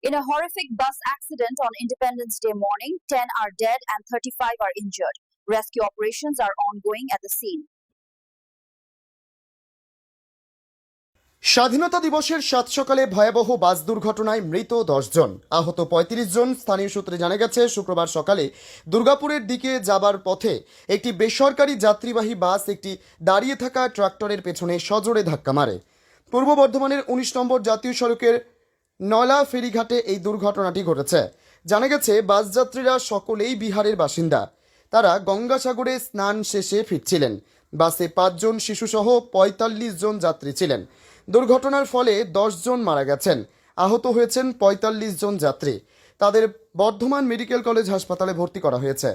In a horrific bus accident on Independence Day morning, 10 are dead and 35 are injured. Rescue operations are ongoing at the scene. স্বাধীনতা দিবসের সাত সকালে ভয়াবহ বাস দুর্ঘটনায় মৃত 10 জন, আহত 35 জন। স্থানীয় সূত্রে জানা গেছে, শুক্রবার সকালে দুর্গাপুরের দিকে যাবার পথে একটি বেসরকারি যাত্রীবাহী বাস একটি দাঁড়িয়ে থাকা ট্রাক্টরের পেছনে সজোরে ধাক্কা মারে। পূর্ব বর্ধমানের 19 নম্বর জাতীয় সড়কের নলা ফেরিঘাটে এই দুর্ঘটনাটি ঘটেছে। জানা গেছে, বাস যাত্রীরা সকলেই বিহারের বাসিন্দা। তারা গঙ্গাসাগরে স্নান শেষে ফিরছিলেন। বাসে 5 জন শিশুসহ 45 জন যাত্রী ছিলেন। দুর্ঘটনার ফলে 10 জন মারা গেছেন, আহত হয়েছেন 45 জন যাত্রী। তাদের বর্ধমান মেডিকেল কলেজ হাসপাতালে ভর্তি করা হয়েছে।